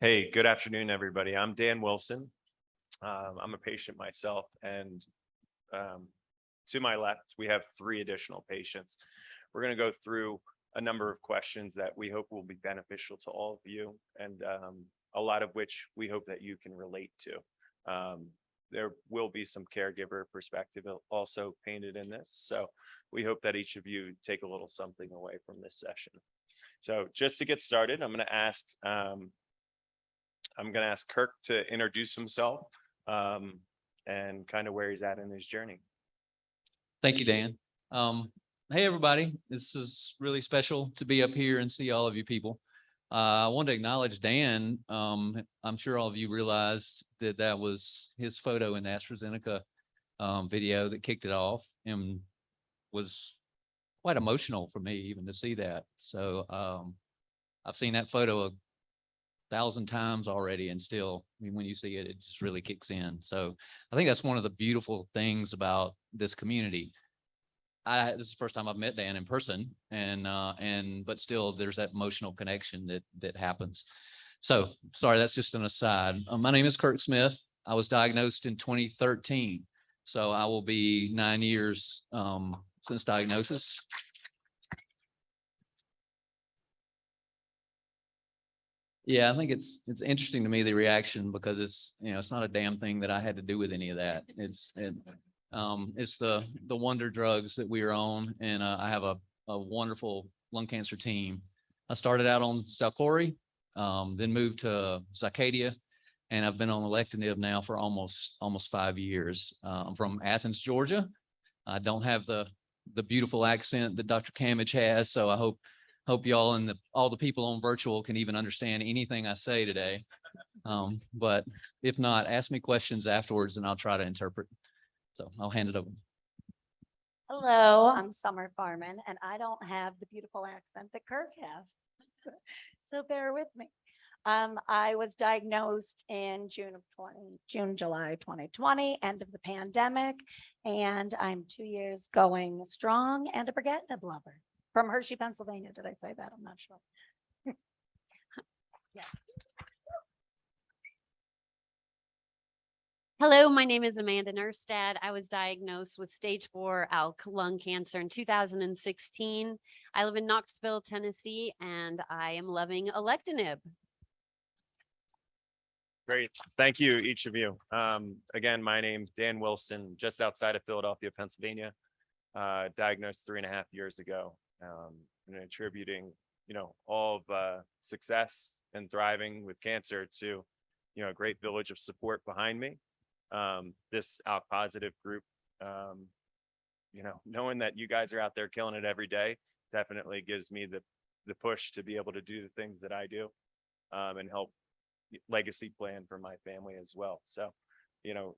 Hey, good afternoon, everybody. I'm Dan Wilson. I'm a patient myself, and to my left, we have 3 additional patients. We're going to go through a number of questions that we hope will be beneficial to all of you, and a lot of which we hope that you can relate to. There will be some caregiver perspective also painted in this, so we hope that each of you take a little something away from this session. So just to get started, I'm going to ask Kirk to introduce himself and kind of where he's at in his journey. Thank you, Dan. Hey, everybody. This is really special to be up here and see all of you people. I want to acknowledge Dan. I'm sure all of you realized that that was his photo in the AstraZeneca video that kicked it off and was quite emotional for me even to see that. So I've seen that photo 1,000 times already, and still, I mean, when you see it, it just really kicks in. So I think that's one of the beautiful things about this community. This is the first time I've met Dan in person, but still there's that emotional connection that happens. So sorry, that's just an aside. My name is Kirk Smith. I was diagnosed in 2013. So I will be 9 years since diagnosis. Yeah, I think it's interesting to me, the reaction, because it's not a damn thing that I had to do with any of that. It's the wonder drugs that we are on, and I have a wonderful lung cancer team. I started out on Xalkori, then moved to Zycadia, and I've been on alectinib now for almost 5 years. I'm from Athens, Georgia. I don't have the beautiful accent that Dr. Camage has, so I hope y'all and all the people on virtual can even understand anything I say today. But if not, ask me questions afterwards and I'll try to interpret. So I'll hand it over. Hello, I'm Summer Farmen, and I don't have the beautiful accent that Kirk has. So bear with me. I was diagnosed in July 2020, end of the pandemic, and I'm 2 years going strong and a brigatinib lover. From Hershey, Pennsylvania. Did I say that? I'm not sure. Yeah. Hello, my name is Amanda Nerstad. I was diagnosed with stage 4 ALK lung cancer in 2016. I live in Knoxville, Tennessee, and I am loving alectinib. Great. Thank you, each of you. Again, my name's Dan Wilson, just outside of Philadelphia, Pennsylvania, diagnosed 3.5 years ago. And attributing, all of success and thriving with cancer to, a great village of support behind me. This ALK-positive group, knowing that you guys are out there killing it every day definitely gives me the push to be able to do the things that I do, and help legacy plan for my family as well. So,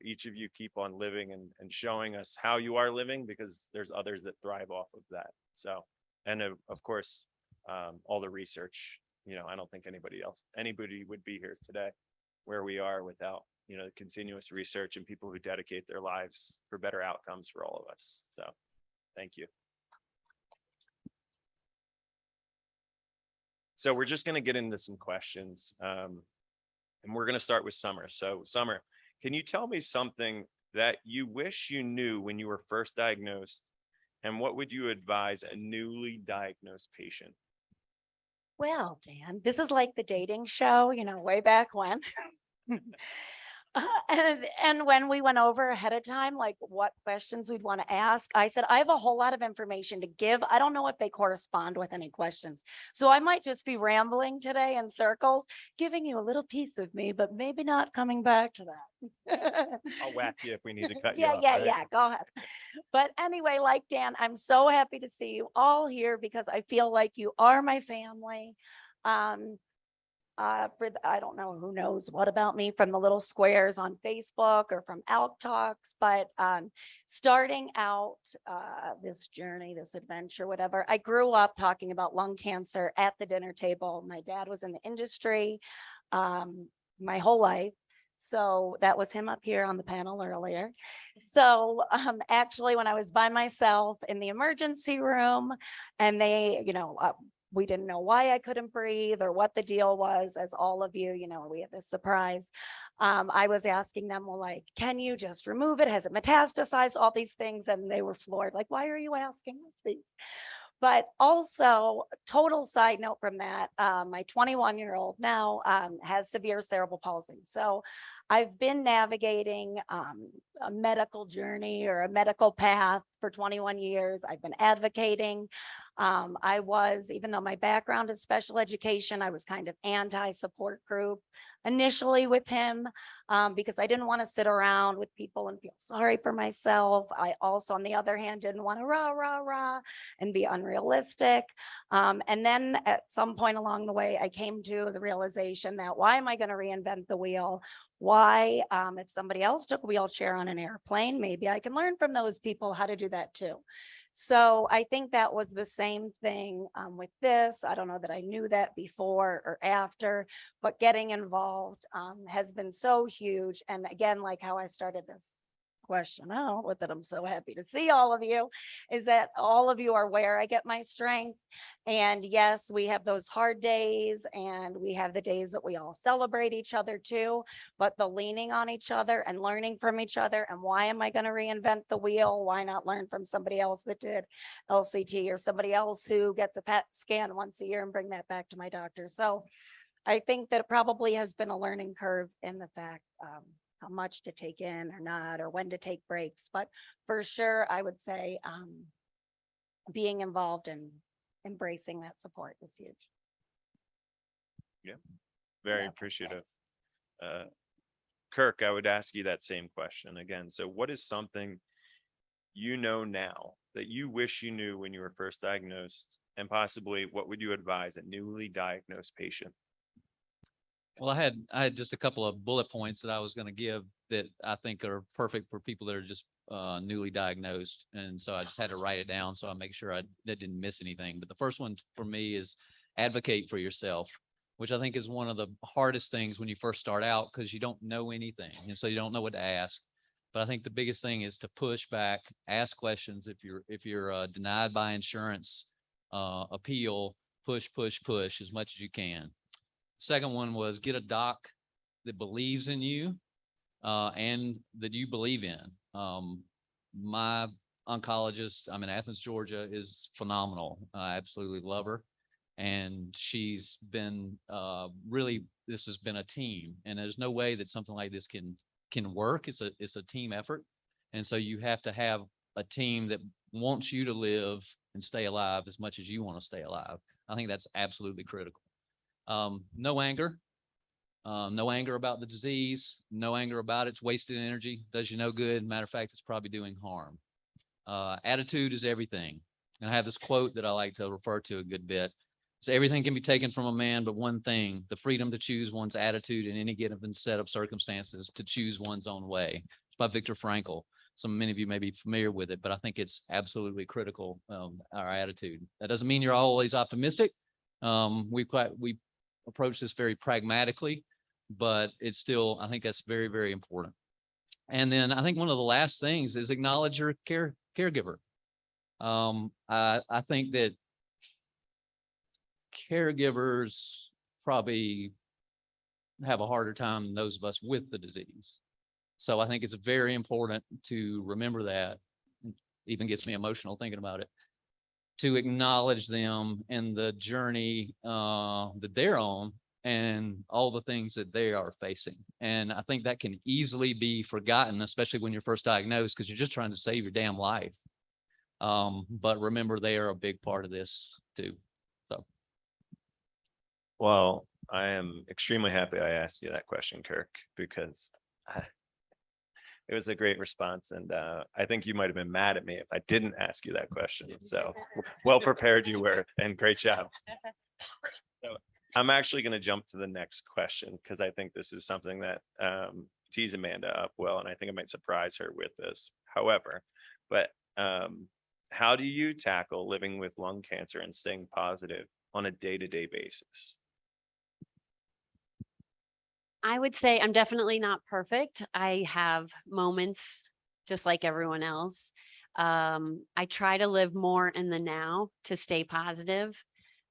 each of you keep on living and showing us how you are living, because there's others that thrive off of that. So, and of course, all the research, I don't think anybody would be here today where we are without, the continuous research and people who dedicate their lives for better outcomes for all of us. So thank you. So we're just going to get into some questions, and we're going to start with Summer. So Summer, can you tell me something that you wish you knew when you were first diagnosed? And what would you advise a newly diagnosed patient? Well, Dan, this is like the dating show, way back when. And when we went over ahead of time, like what questions we'd want to ask, I said, I have a whole lot of information to give. I don't know if they correspond with any questions. So I might just be rambling today in circles, giving you a little piece of me, but maybe not coming back to that. I'll whack you if we need to cut you Yeah, off. yeah, right? yeah. Go ahead. But anyway, like Dan, I'm so happy to see you all here because I feel like you are my family. I don't know who knows what about me from the little squares on Facebook or from ALK Talks, but starting out this journey, this adventure, whatever, I grew up talking about lung cancer at the dinner table. My dad was in the industry my whole life. So that was him up here on the panel earlier. So actually, when I was by myself in the emergency room and they, we didn't know why I couldn't breathe or what the deal was. As all of you, we had this surprise. I was asking them, well, like, can you just remove it? Has it metastasized? All these things. And they were floored. Like, why are you asking us these? But also, total side note from that, my 21-year-old now has severe cerebral palsy. So I've been navigating a medical journey or a medical path for 21 years. I've been advocating. Even though my background is special education, I was kind of anti-support group initially with him because I didn't want to sit around with people and feel sorry for myself. I also, on the other hand, didn't want to rah and be unrealistic. And then at some point along the way, I came to the realization that why am I going to reinvent the wheel? Why, if somebody else took a wheelchair on an airplane, maybe I can learn from those people how to do that too. So I think that was the same thing with this. I don't know that I knew that before or after, but getting involved has been so huge. And again, like how I started this question out with that, I'm so happy to see all of you, is that all of you are where I get my strength. And yes, we have those hard days and we have the days that we all celebrate each other too, but the leaning on each other and learning from each other. And why am I going to reinvent the wheel? Why not learn from somebody else that did LCT or somebody else who gets a PET scan once a year and bring that back to my doctor? So I think that it probably has been a learning curve in the fact how much to take in or not, or when to take breaks. But for sure, I would say being involved and embracing that support is huge. Very Yeah, appreciative. thanks. Kirk, I would ask you that same question again. So what is something you know now that you wish you knew when you were first diagnosed, and possibly what would you advise a newly diagnosed patient? Well, I had just a couple of bullet points that I was going to give that I think are perfect for people that are just newly diagnosed. And so I just had to write it down so I make sure that didn't miss anything. But the first one for me is advocate for yourself, which I think is one of the hardest things when you first start out because you don't know anything. And so you don't know what to ask. But I think the biggest thing is to push back, ask questions. If you're denied by insurance, appeal, push as much as you can. Second one was get a doc that believes in you and that you believe in. My oncologist, I'm in Athens, Georgia, is phenomenal. I absolutely love her. And she's been really, this has been a team. And there's no way that something like this can work. It's a team effort. And so you have to have a team that wants you to live and stay alive as much as you want to stay alive. I think that's absolutely critical. No anger about the disease, no anger about it's wasted energy, does you no good. Matter of fact, it's probably doing harm. Attitude is everything. And I have this quote that I like to refer to a good bit. So everything can be taken from a man, but one thing, the freedom to choose one's attitude in any given set of circumstances, to choose one's own way. It's by Viktor Frankl. Many of you may be familiar with it, but I think it's absolutely critical, our attitude. That doesn't mean you're always optimistic. We approach this very pragmatically, but it's still, I think that's very, very important. And then I think one of the last things is acknowledge your caregiver. I think that caregivers probably have a harder time than those of us with the disease. So I think it's very important to remember that. It even gets me emotional thinking about it, to acknowledge them and the journey that they're on and all the things that they are facing. And I think that can easily be forgotten, especially when you're first diagnosed, because you're just trying to save your damn life. But remember, they are a big part of this too. So. Well, I am extremely happy I asked you that question, Kirk, because it was a great response. And I think you might have been mad at me if I didn't ask you that question. So well prepared you were, and great job. So I'm actually going to jump to the next question because I think this is something that tees Amanda up well, and I think I might surprise her with this. However, but how do you tackle living with lung cancer and staying positive on a day-to-day basis? I would say I'm definitely not perfect. I have moments just like everyone else. I try to live more in the now to stay positive.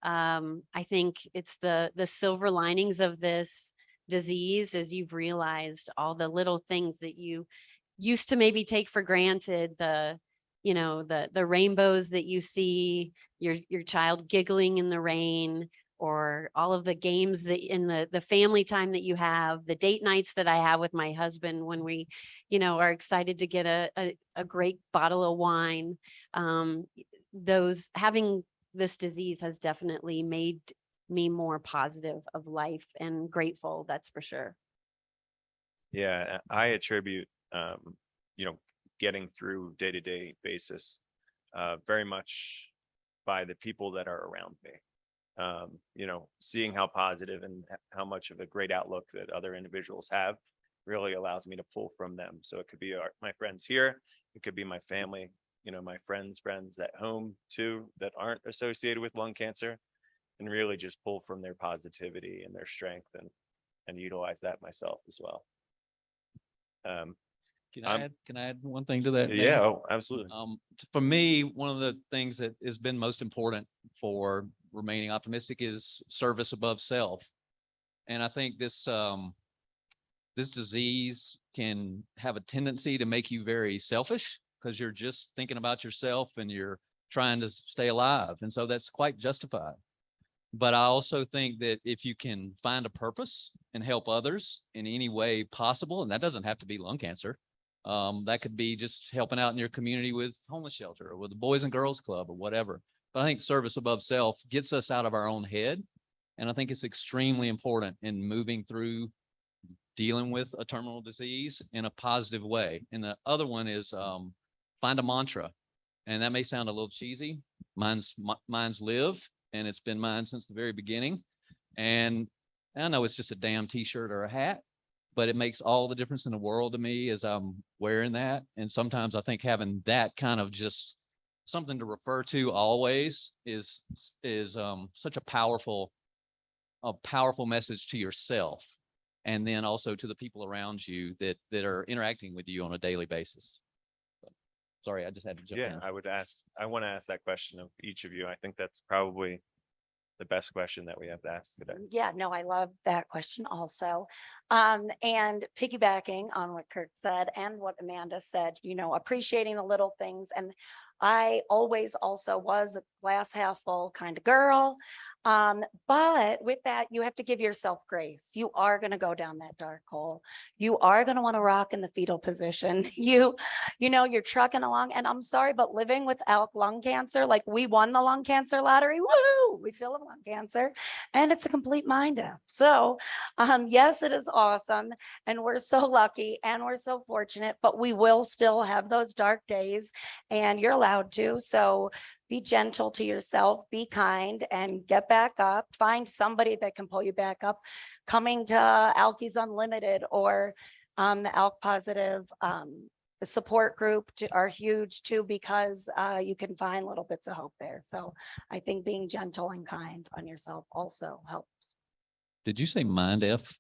I think it's the silver linings of this disease is you've realized all the little things that you used to maybe take for granted, the rainbows that you see, your child giggling in the rain, or all of the games that in the family time that you have, the date nights that I have with my husband when we, are excited to get a great bottle of wine. Those having this disease has definitely made me more positive of life and grateful, that's for sure. Yeah, I attribute, getting through day-to-day basis, very much by the people that are around me. Seeing how positive and how much of a great outlook that other individuals have really allows me to pull from them. So it could be my friends here, it could be my family, my friends at home too, that aren't associated with lung cancer, and really just pull from their positivity and their strength and utilize that myself as well. Can I add one thing to that, Dan? Yeah, oh, absolutely. For me, one of the things that has been most important for remaining optimistic is service above self. And I think this disease can have a tendency to make you very selfish because you're just thinking about yourself and you're trying to stay alive. And so that's quite justified. But I also think that if you can find a purpose and help others in any way possible, and that doesn't have to be lung cancer, that could be just helping out in your community with homeless shelter or with the Boys and Girls Club or whatever. But I think service above self gets us out of our own head. And I think it's extremely important in moving through dealing with a terminal disease in a positive way. And the other one is find a mantra. And that may sound a little cheesy. Mine's live, and it's been mine since the very beginning. And I know it's just a damn t-shirt or a hat, but it makes all the difference in the world to me as I'm wearing that. And sometimes I think having that kind of just something to refer to always is such a powerful message to yourself. And then also to the people around you that are interacting with you on a daily basis. Sorry, I just had to jump in. I want to ask that question of each of you. I think that's probably the best question that we have to ask today. Yeah, no, I love that question also. And piggybacking on what Kirk said and what Amanda said, appreciating the little things. And I always also was a glass half full kind of girl. But with that, you have to give yourself grace. You are going to go down that dark hole. You are going to want to rock in the fetal position. You're trucking along, and I'm sorry, but living with ALK lung cancer, like we won the lung cancer lottery. Woo! We still have lung cancer, and it's a complete mind F. So, yes, it is awesome, and we're so lucky, and we're so fortunate, but we will still have those dark days, and you're allowed to. So be gentle to yourself, be kind, and get back up. Find somebody that can pull you back up. Coming to Alkies Unlimited or the ALK-positive support group are huge too, because you can find little bits of hope there. So I think being gentle and kind on yourself also helps. Did you say mind F?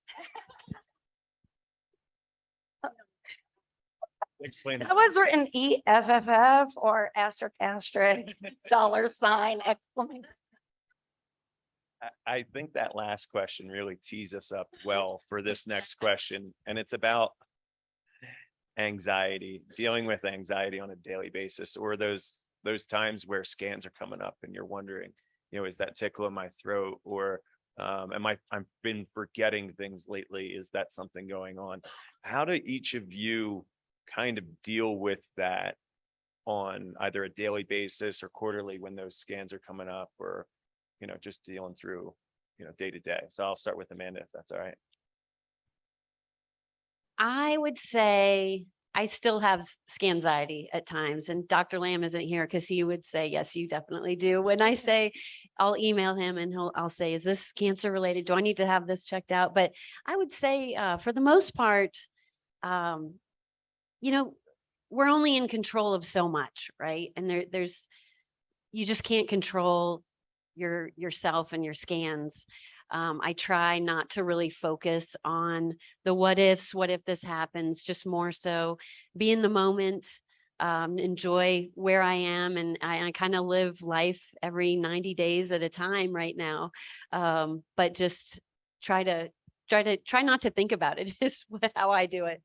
Explain. That was written EFFF or asterisk $sign exclamation. I think that last question really tees us up well for this next question. And it's about anxiety, dealing with anxiety on a daily basis, or those times where scans are coming up and you're wondering, is that tickle in my throat, or I've been forgetting things lately. Is that something going on? How do each of you kind of deal with that on either a daily basis or quarterly when those scans are coming up, or just dealing through day to day? So I'll start with Amanda, if that's all right. I would say I still have scanxiety at times, and Dr. Lamb isn't here because he would say, yes, you definitely do. When I say, I'll email him and I'll say, is this cancer related? Do I need to have this checked out? But I would say for the most part, we're only in control of so much, right? And you just can't control yourself and your scans. I try not to really focus on the what if this happens, just more so be in the moment, enjoy where I am. And I kind of live life every 90 days at a time right now. But just try not to think about it is how I do it.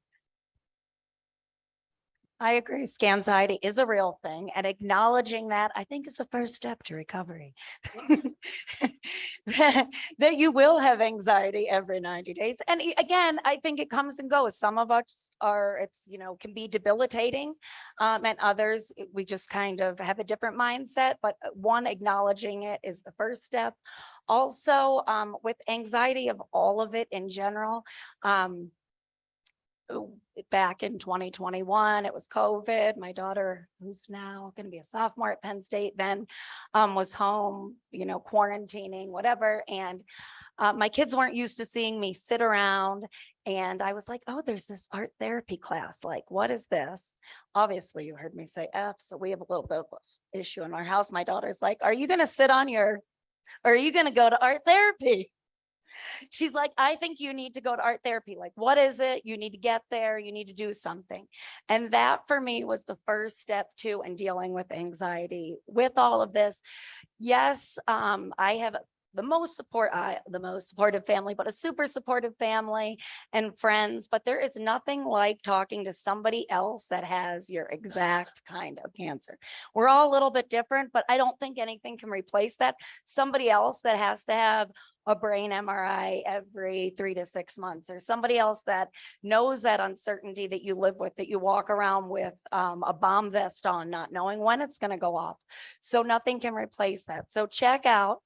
I agree. Scanxiety is a real thing, and acknowledging that, I think, is the first step to recovery. That you will have anxiety every 90 days. And again, I think it comes and goes. Some of us are, it's, can be debilitating. And others, we just kind of have a different mindset, but one, acknowledging it is the first step. Also, with anxiety of all of it in general, back in 2021, it was COVID. My daughter, who's now going to be a sophomore at Penn State, then was home, quarantining, whatever. And my kids weren't used to seeing me sit around. And I was like, oh, there's this art therapy class. Like, what is this? Obviously, you heard me say F. So we have a little bit of an issue in our house. My daughter's like, are you going to sit on or are you going to go to art therapy? She's like, I think you need to go to art therapy. Like, what is it? You need to get there. You need to do something. And that for me was the first step too in dealing with anxiety with all of this. Yes, I have the most supportive family, but a super supportive family and friends. But there is nothing like talking to somebody else that has your exact kind of cancer. We're all a little bit different, but I don't think anything can replace that. Somebody else that has to have a brain MRI every 3 to 6 months, or somebody else that knows that uncertainty that you live with, that you walk around with a bomb vest on, not knowing when it's going to go off. So nothing can replace that. So check out,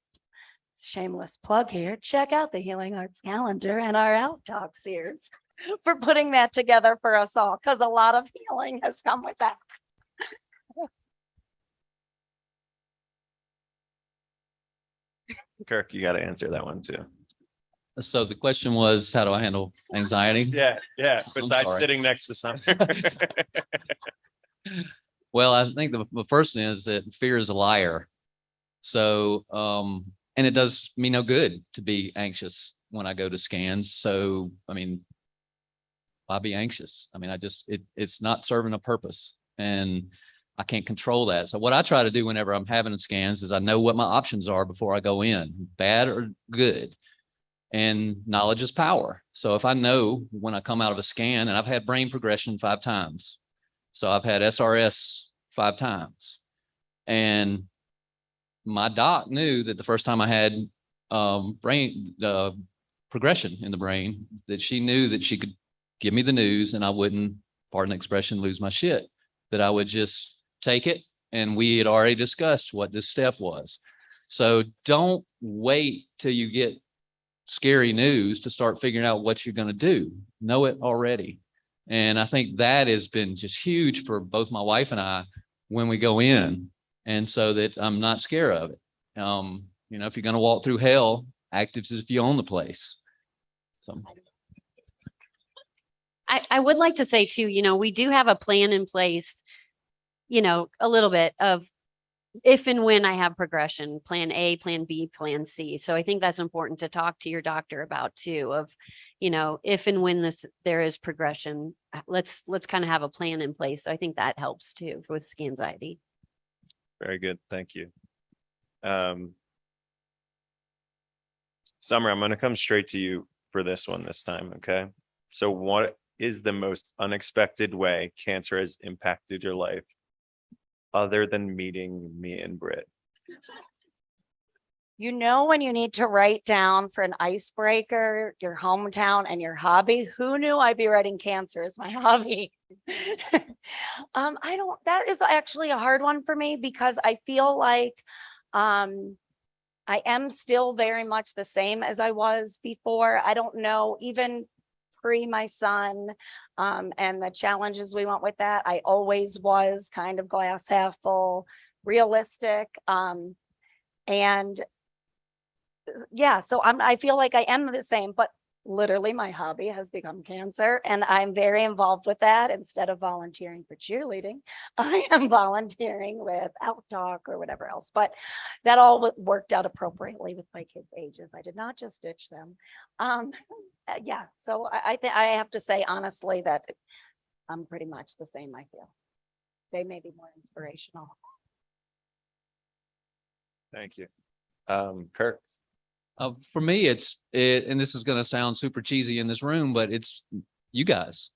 shameless plug here, check out the Healing Arts calendar and our ALK Talk series for putting that together for us all, because a lot of healing has come with that. Kirk, you got to answer that one too. So the question was, how do I handle anxiety? Yeah. Besides sorry. sitting next to Summer. Well, I think the first thing is that fear is a liar. So, and it does me no good to be anxious when I go to scans. So, I mean, why be anxious? I mean, it's not serving a purpose, and I can't control that. So what I try to do whenever I'm having scans is I know what my options are before I go in, bad or good. And knowledge is power. So if I know when I come out of a scan, and I've had brain progression 5 times. So I've had SRS 5 times. And my doc knew that the first time I had brain progression in the brain, that she knew that she could give me the news and I wouldn't, pardon the expression, lose my shit, that I would just take it. And we had already discussed what this step was. So don't wait till you get scary news to start figuring out what you're going to do. Know it already. And I think that has been just huge for both my wife and I when we go in. And so that I'm not scared of it. If you're going to walk through hell, act as if you own the place. So I would like to say too, we do have a plan in place, a little bit of if and when I have progression, plan A, plan B, plan C. So I think that's important to talk to your doctor about too, of, if and when there is progression, let's kind of have a plan in place. So I think that helps too with scanxiety. Very good. Thank you. Summer, I'm going to come straight to you for this one this time. Okay. So what is the most unexpected way cancer has impacted your life other than meeting me and Britt? When you need to write down for an icebreaker, your hometown and your hobby. Who knew I'd be writing cancer as my hobby? That is actually a hard one for me, because I feel like I am still very much the same as I was before. I don't know, even pre my son and the challenges we went with that, I always was kind of glass half full, realistic. And yeah, so I feel like I am the same, but literally my hobby has become cancer, and I'm very involved with that. Instead of volunteering for cheerleading, I am volunteering with ALK Talk or whatever else. But that all worked out appropriately with my kids' ages. I did not just ditch them. Yeah, so I think I have to say honestly that I'm pretty much the same, I feel. they may be more inspirational. Thank you. Kirk. For me, and this is going to sound super cheesy in this room, but it's you guys,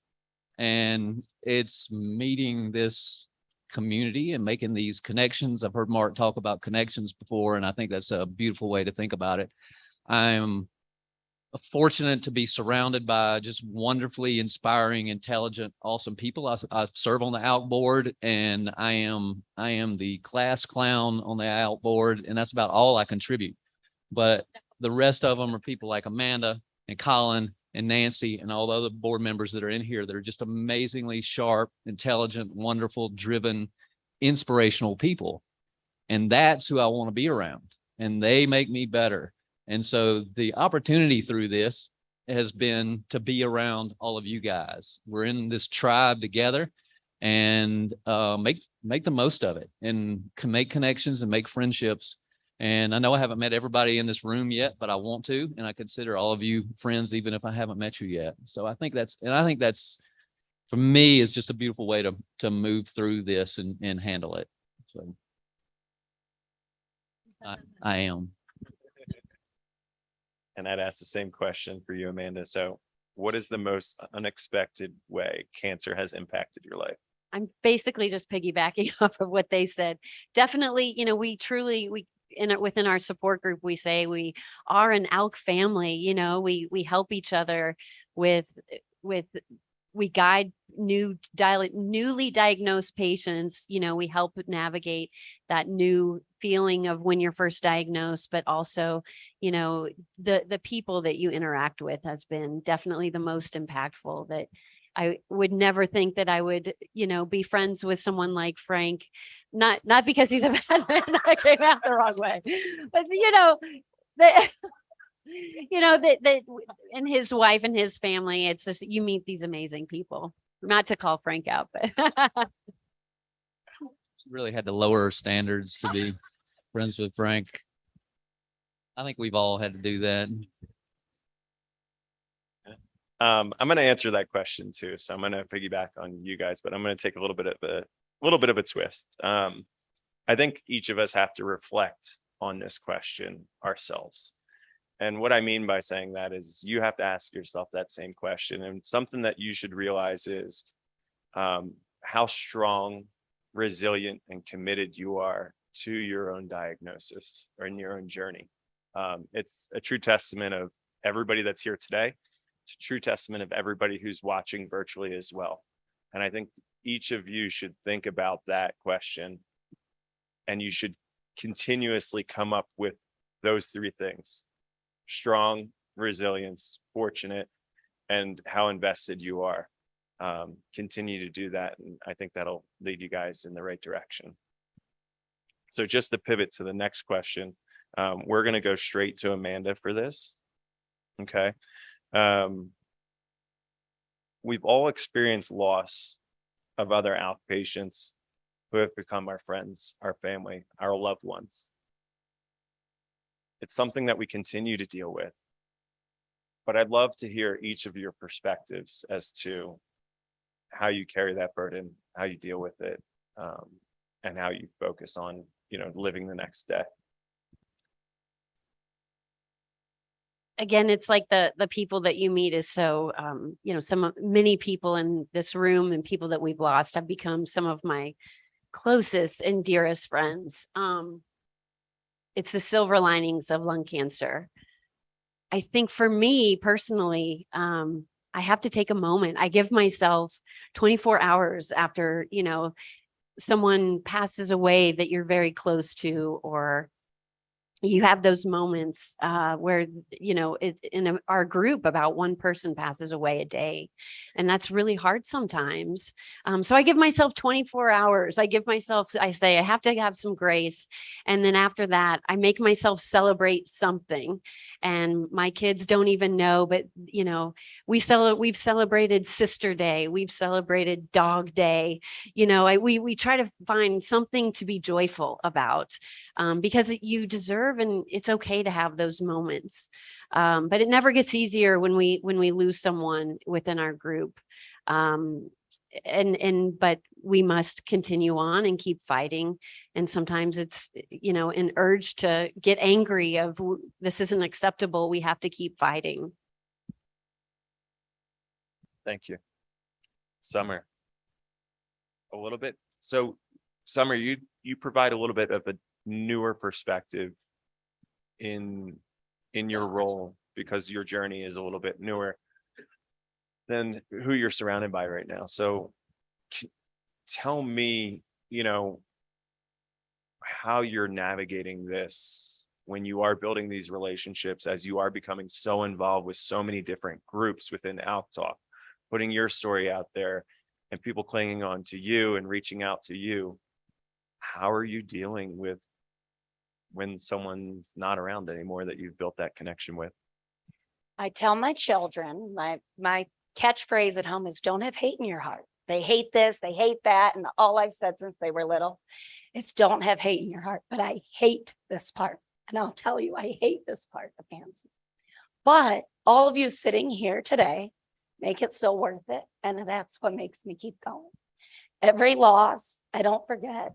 and it's meeting this community and making these connections. I've heard Mark talk about connections before, and I think that's a beautiful way to think about it. I'm fortunate to be surrounded by just wonderfully inspiring, intelligent, awesome people. I serve on the ALK board, and I am the class clown on the ALK board, and that's about all I contribute. But the rest of them are people like Amanda and Colin and Nancy and all the other board members that are in here that are just amazingly sharp, intelligent, wonderful, driven, inspirational people. And that's who I want to be around. And they make me better. And so the opportunity through this has been to be around all of you guys. We're in this tribe together, and make the most of it, and can make connections and make friendships. And I know I haven't met everybody in this room yet, but I want to, and I consider all of you friends, even if I haven't met you yet. So I think that's for me, is just a beautiful way to move through this and handle it. So I am. And I'd ask the same question for you, Amanda. So what is the most unexpected way cancer has impacted your life? I'm basically just piggybacking off of what they said. Definitely, within our support group, we say we are an ALK family. We help each other with we guide newly diagnosed patients. We help navigate that new feeling of when you're first diagnosed, but also, the people that you interact with has been definitely the most impactful. That I would never think that I would, be friends with someone like Frank, not because he's a bad man, that came out the wrong way, but that that and his wife and his family, it's just, you meet these amazing people. Not to call Frank out, but Really had to lower standards to be friends with Frank. I think we've all had to do that. I'm going to answer that question too. So I'm going to piggyback on you guys, but I'm going to take a little bit of a twist. I think each of us have to reflect on this question ourselves. And what I mean by saying that is you have to ask yourself that same question. And something that you should realize is how strong, resilient, and committed you are to your own diagnosis or in your own journey. It's a true testament of everybody that's here today. It's a true testament of everybody who's watching virtually as well. And I think each of you should think about that question, and you should continuously come up with those three things: strong, resilience, fortunate, and how invested you are. Continue to do that, and I think that'll lead you guys in the right direction. So just to pivot to the next question, we're going to go straight to Amanda for this. Okay. We've all experienced loss of other ALK patients who have become our friends, our family, our loved ones. It's something that we continue to deal with, but I'd love to hear each of your perspectives as to how you carry that burden, how you deal with it, and how you focus on, living the next day. Again, it's like the people that you meet is so, many people in this room and people that we've lost have become some of my closest and dearest friends. It's the silver linings of lung cancer. I think for me personally, I have to take a moment. I give myself 24 hours after, someone passes away that you're very close to, or you have those moments where, in our group, about one person passes away a day. And that's really hard sometimes. So I give myself 24 hours. I say I have to have some grace. And then after that, I make myself celebrate something. And my kids don't even know, but, we've celebrated Sister Day. We've celebrated Dog Day. We try to find something to be joyful about. Because you deserve, and it's okay to have those moments. But it never gets easier when we lose someone within our group. but we must continue on and keep fighting. And sometimes it's, an urge to get angry of this isn't acceptable. We have to keep fighting. Thank you. Summer. A little bit. So Summer, you provide a little bit of a newer perspective in your role because your journey is a little bit newer than who you're surrounded by right now. So tell me, how you're navigating this when you are building these relationships, as you are becoming so involved with so many different groups within ALK Talk, putting your story out there and people clinging on to you and reaching out to you. How are you dealing with when someone's not around anymore that you've built that connection with? I tell my children, my catchphrase at home is don't have hate in your heart. They hate this, they hate that. And all I've said since they were little, it's don't have hate in your heart, but I hate this part. And I'll tell you, I hate this part of cancer. But all of you sitting here today make it so worth it. And that's what makes me keep going. Every loss, I don't forget.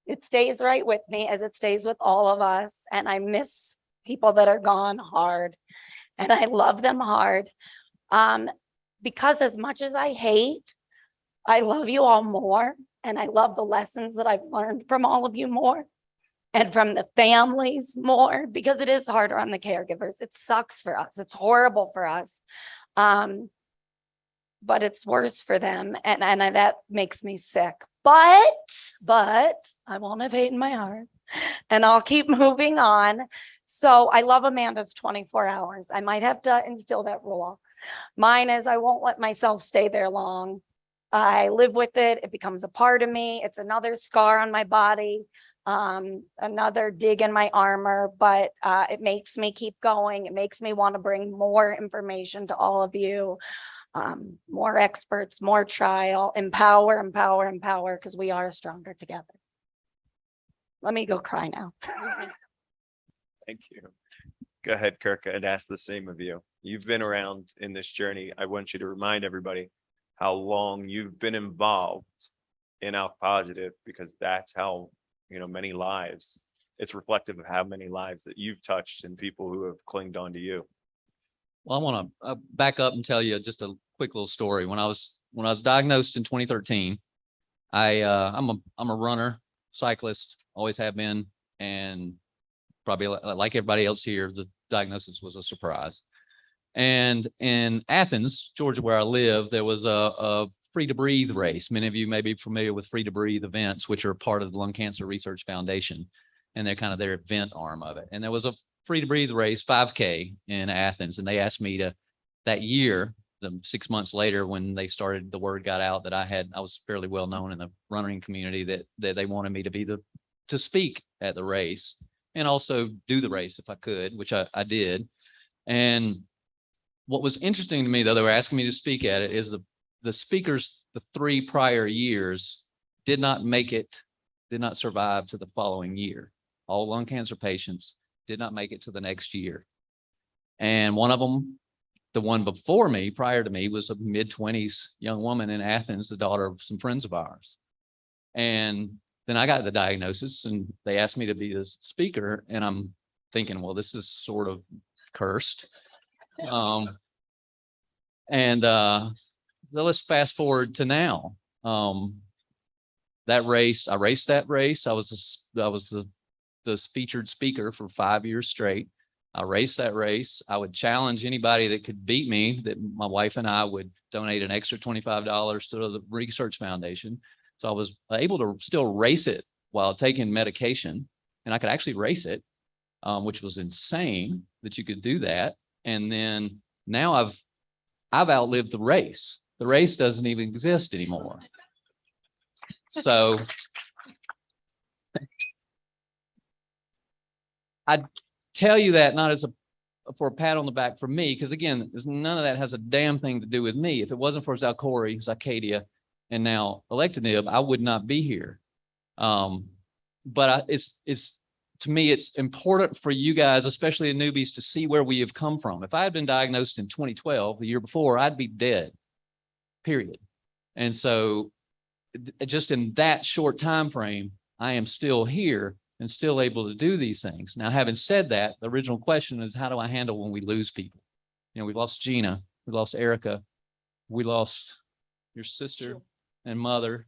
It stays right with me as it stays with all of us. And I miss people that are gone hard. And I love them hard. Because as much as I hate, I love you all more. And I love the lessons that I've learned from all of you more. And from the families more, because it is harder on the caregivers. It sucks for us. It's horrible for us. But it's worse for them. And that makes me sick. But I won't have hate in my heart. And I'll keep moving on. So I love Amanda's 24 hours. I might have to instill that rule. Mine is I won't let myself stay there long. I live with it. It becomes a part of me. It's another scar on my body, another dig in my armor, but it makes me keep going. It makes me want to bring more information to all of you, more experts, more trial, empower, because we are stronger together. Let me go cry now. Thank you. Go ahead, Kirk. I'd ask the same of you. You've been around in this journey. I want you to remind everybody how long you've been involved in ALK-positive, because that's how, many lives, it's reflective of how many lives that you've touched and people who have clinged on to you. Well, I want to back up and tell you just a quick little story. When I was diagnosed in 2013, I'm a runner, cyclist, always have been, and probably like everybody else here, the diagnosis was a surprise. And in Athens, Georgia, where I live, there was a Free to Breathe race. Many of you may be familiar with Free to Breathe events, which are part of the Lung Cancer Research Foundation, and they're kind of their event arm of it. And there was a Free to Breathe race, 5K in Athens, and they asked me to, that year, 6 months later, when they started, the word got out that I was fairly well known in the running community, that they wanted me to be to speak at the race and also do the race if I could, which I did. And what was interesting to me, though, they were asking me to speak at it, is the speakers the 3 prior years did not survive to the following year. All lung cancer patients did not make it to the next year. And one of them, the one before me, prior to me, was a mid-20s young woman in Athens, the daughter of some friends of ours. And then I got the diagnosis and they asked me to be the speaker. And I'm thinking, well, this is sort of cursed. So let's fast forward to now. That race, I raced that race. I was the featured speaker for 5 years straight. I raced that race. I would challenge anybody that could beat me, that my wife and I would donate an extra $25 to the research foundation. So I was able to still race it while taking medication, and I could actually race it, which was insane that you could do that. And then now I've outlived the race. The race doesn't even exist anymore. So I tell you that not as for a pat on the back for me, because again, none of that has a damn thing to do with me. If it wasn't for Xalkori, Zycadia, and now alectinib, I would not be here. But to me, it's important for you guys, especially the newbies, to see where we have come from. If I had been diagnosed in 2012, the year before, I'd be dead, period. And so just in that short time frame, I am still here and still able to do these things. Now, having said that, the original question is, how do I handle when we lose people? You know, we lost Gina, we lost Erica, we lost your sister and mother,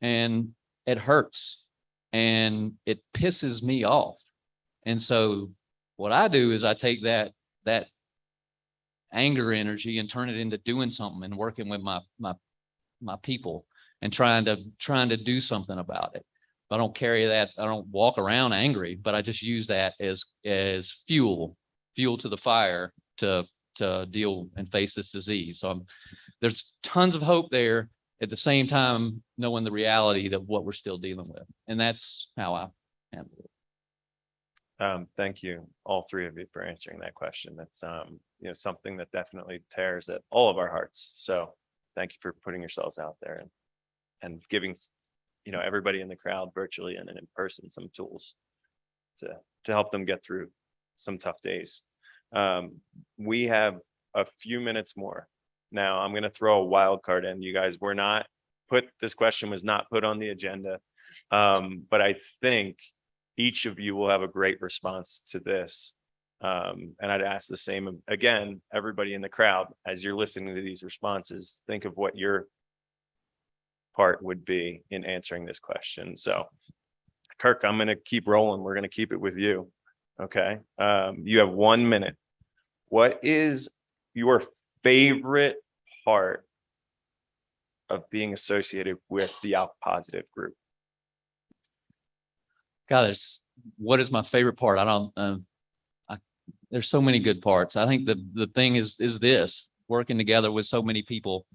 and it hurts and it pisses me off. And so what I do is I take that anger energy and turn it into doing something and working with my people and trying to do something about it. I don't carry that. I don't walk around angry, but I just use that as fuel to the fire to deal and face this disease. So there's tons of hope there, at the same time knowing the reality of what we're still dealing with. And that's how I handle it. Thank you, all three of you, for answering that question. That's something that definitely tears at all of our hearts. So thank you for putting yourselves out there and giving everybody in the crowd, virtually and in person, some tools to help them get through some tough days. We have a few minutes more. Now I'm going to throw a wild card in. You guys were not this question was not put on the agenda. But I think each of you will have a great response to this. And I'd ask the same again, everybody in the crowd, as you're listening to these responses, think of what your part would be in answering this question. So Kirk, I'm going to keep rolling. We're going to keep it with you. Okay. You have 1 minute. What is your favorite part of being associated with the ALK-positive group? God, what is my favorite part? There's so many good parts. I think the thing is this, working together with so many people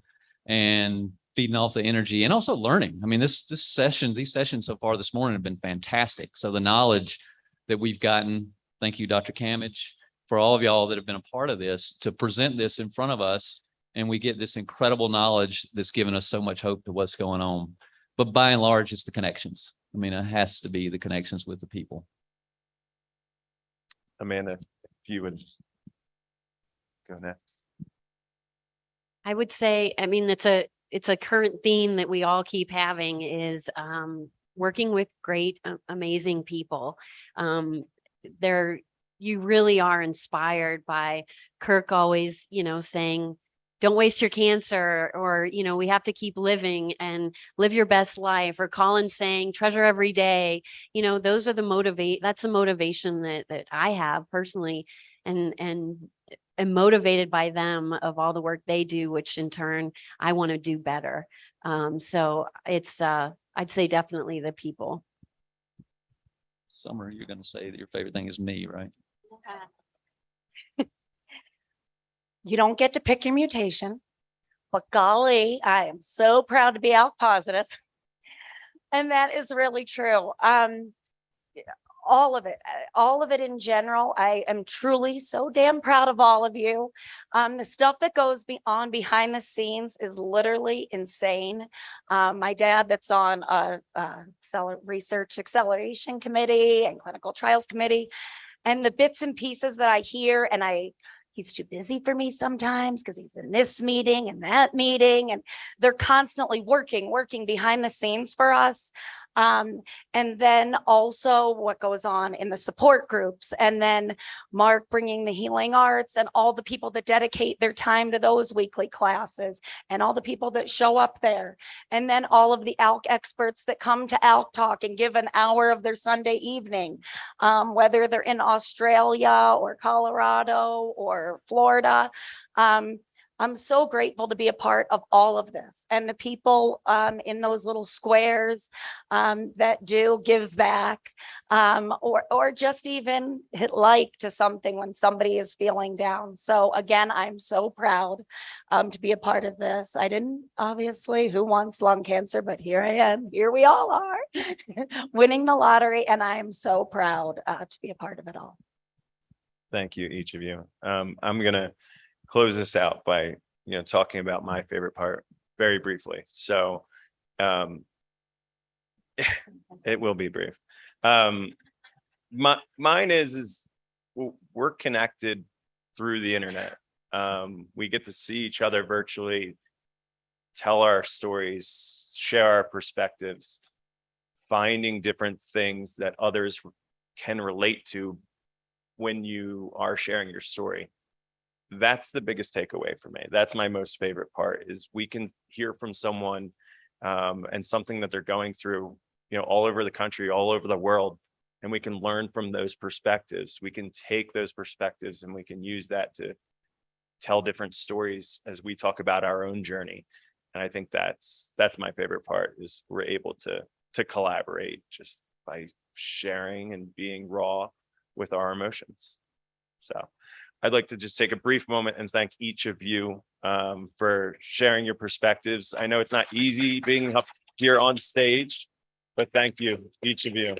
and feeding off the energy and also learning. I mean, these sessions so far this morning have been fantastic. So the knowledge that we've gotten, thank you, Dr. Kamich, for all of y'all that have been a part of this, to present this in front of us. And we get this incredible knowledge that's given us so much hope to what's going on. But by and large, it's the connections. I mean, it has to be the connections with the people. Amanda, if you would go next. I would say, I mean, it's a current theme that we all keep having is working with great, amazing people. You really are inspired by Kirk always, saying, don't waste your cancer, or, we have to keep living and live your best life, or Colin saying treasure every day. Those are that's the motivation that I have personally, and am motivated by them of all the work they do, which in turn I want to do better. So it's I'd say definitely the people. Summer, you're going to say that your favorite thing is me, right? You don't get to pick your mutation, but golly, I am so proud to be ALK positive. And that is really true. All of it in general. I am truly so damn proud of all of you. The stuff that goes on behind the scenes is literally insane. My dad, that's on a research acceleration committee and clinical trials committee, and the bits and pieces that I hear, and he's too busy for me sometimes because he's in this meeting and that meeting, and they're constantly working behind the scenes for us. And then also what goes on in the support groups, and then Mark bringing the healing arts and all the people that dedicate their time to those weekly classes and all the people that show up there. And then all of the ALK experts that come to ALK Talk and give an hour of their Sunday evening, whether they're in Australia or Colorado or Florida. I'm so grateful to be a part of all of this, and the people in those little squares that do give back, or just even hit like to something when somebody is feeling down. So again, I'm so proud to be a part of this. I didn't, obviously, who wants lung cancer, but here I am. Here we all are winning the lottery, and I'm so proud to be a part of it all. Thank you, each of you. I'm gonna close this out by talking about my favorite part very briefly. So it will be brief. Mine is we're connected through the internet. We get to see each other virtually tell our stories, share our perspectives, finding different things that others can relate to when you are sharing your story. That's the biggest takeaway for me. That's my most favorite part, is we can hear from someone and something that they're going through, all over the country, all over the world. And we can learn from those perspectives. We can take those perspectives and we can use that to tell different stories as we talk about our own journey. And I think that's my favorite part, is we're able to collaborate just by sharing and being raw with our emotions. So I'd like to just take a brief moment and thank each of you for sharing your perspectives. I know it's not easy being up here on stage, but thank you, each of you.